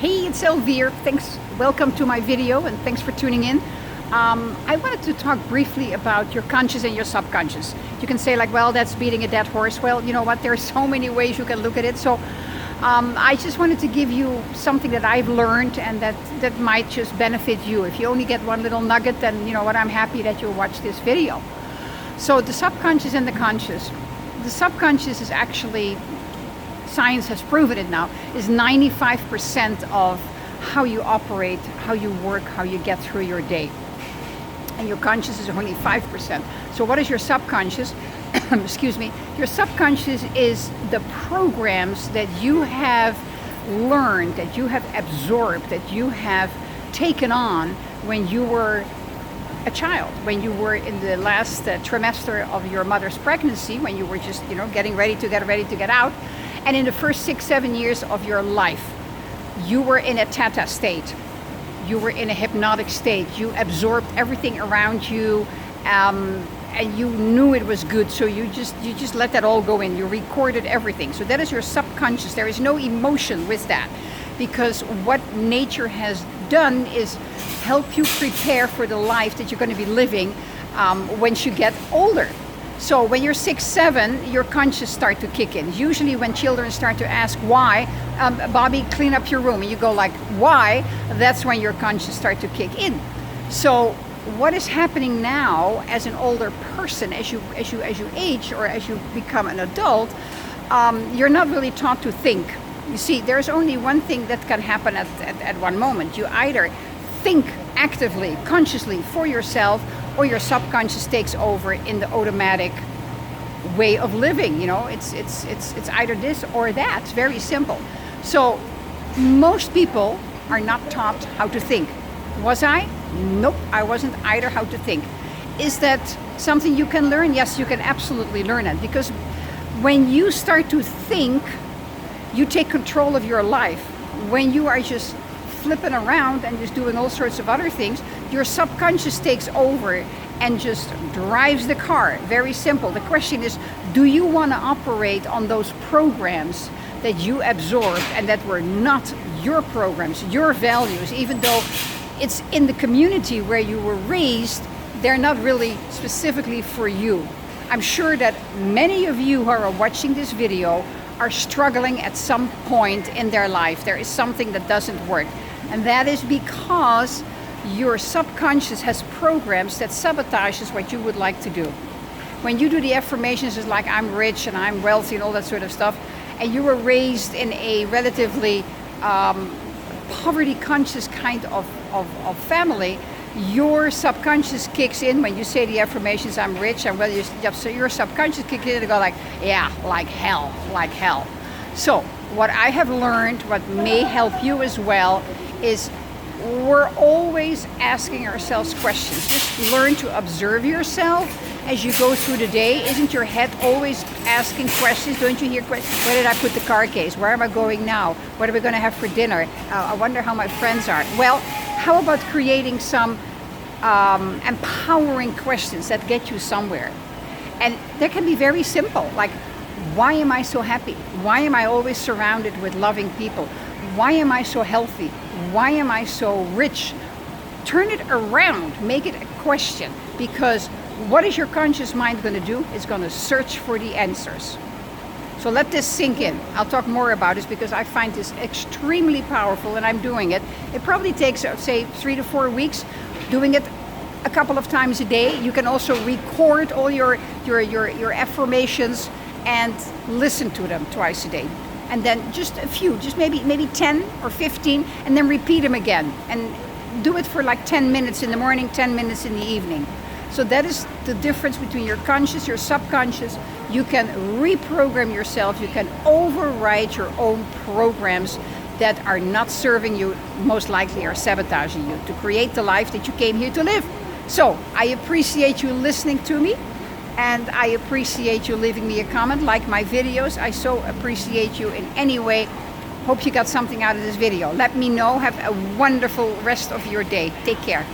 Hey, it's Elvire. Thanks. Welcome to my video and thanks for tuning in. I wanted to talk briefly about your conscious and your subconscious. You can say like, well, that's beating a dead horse. Well, you know what? There are so many ways you can look at it. So I just wanted to give you something that I've learned and that might just benefit you. If you only get one little nugget, then you know what? I'm happy that you watched this video. So the subconscious and the conscious. The subconscious is actually, science has proven it now, is 95% of how you operate, how you work, how you get through your day. And your conscious is only 5%. So what is your subconscious? Excuse me. Your subconscious is the programs that you have learned, that you have absorbed, that you have taken on when you were a child, when you were in the last trimester of your mother's pregnancy, when you were just, getting ready to get out. And in the first 6-7 years of your life, you were in a theta state. You were in a hypnotic state. You absorbed everything around you, and you knew it was good. So you just let that all go in. You recorded everything. So that is your subconscious. There is no emotion with that, because what nature has done is help you prepare for the life that you're going to be living once you get older. So when you're 6-7, your conscious start to kick in. Usually when children start to ask why, Bobby, clean up your room, and you go like, why? That's when your conscious start to kick in. So what is happening now as an older person, as you age or as you become an adult, you're not really taught to think. You see, there's only one thing that can happen at one moment. You either think actively, consciously for yourself, or your subconscious takes over in the automatic way of living. It's either this or that. It's very simple. So most people are not taught how to think. Was I? Nope, I wasn't either how to think. Is that something you can learn? Yes, you can absolutely learn it, because when you start to think, you take control of your life. When you are just flipping around and just doing all sorts of other things, your subconscious takes over and just drives the car. Very simple. The question is, do you want to operate on those programs that you absorbed and that were not your programs, your values, even though it's in the community where you were raised, they're not really specifically for you. I'm sure that many of you who are watching this video are struggling at some point in their life. There is something that doesn't work. And that is because your subconscious has programs that sabotages what you would like to do. When you do the affirmations, it's like I'm rich and I'm wealthy and all that sort of stuff, and you were raised in a relatively poverty conscious kind of family, your subconscious kicks in when you say the affirmations, I'm rich, I'm well, so your subconscious kicks in and go like, yeah, like hell. So what I have learned, what may help you as well, is we're always asking ourselves questions. Just learn to observe yourself as you go through the day. Isn't your head always asking questions? Don't you hear questions? Where did I put the car case? Where am I going now? What are we going to have for dinner? I wonder how my friends are. Well, how about creating some empowering questions that get you somewhere? And they can be very simple, like, why am I so happy? Why am I always surrounded with loving people? Why am I so healthy? Why am I so rich? Turn it around, make it a question, because what is your conscious mind going to do? It's going to search for the answers. So let this sink in. I'll talk more about this because I find this extremely powerful and I'm doing it. It probably takes, say, 3 to 4 weeks, doing it a couple of times a day. You can also record all your affirmations and listen to them twice a day. And then just a few, just maybe 10 or 15, and then repeat them again. And do it for like 10 minutes in the morning, 10 minutes in the evening. So that is the difference between your conscious, your subconscious. You can reprogram yourself. You can override your own programs that are not serving you, most likely are sabotaging you, to create the life that you came here to live. So I appreciate you listening to me. And I appreciate you leaving me a comment, like my videos. I so appreciate you in any way. Hope you got something out of this video. Let me know. Have a wonderful rest of your day. Take care.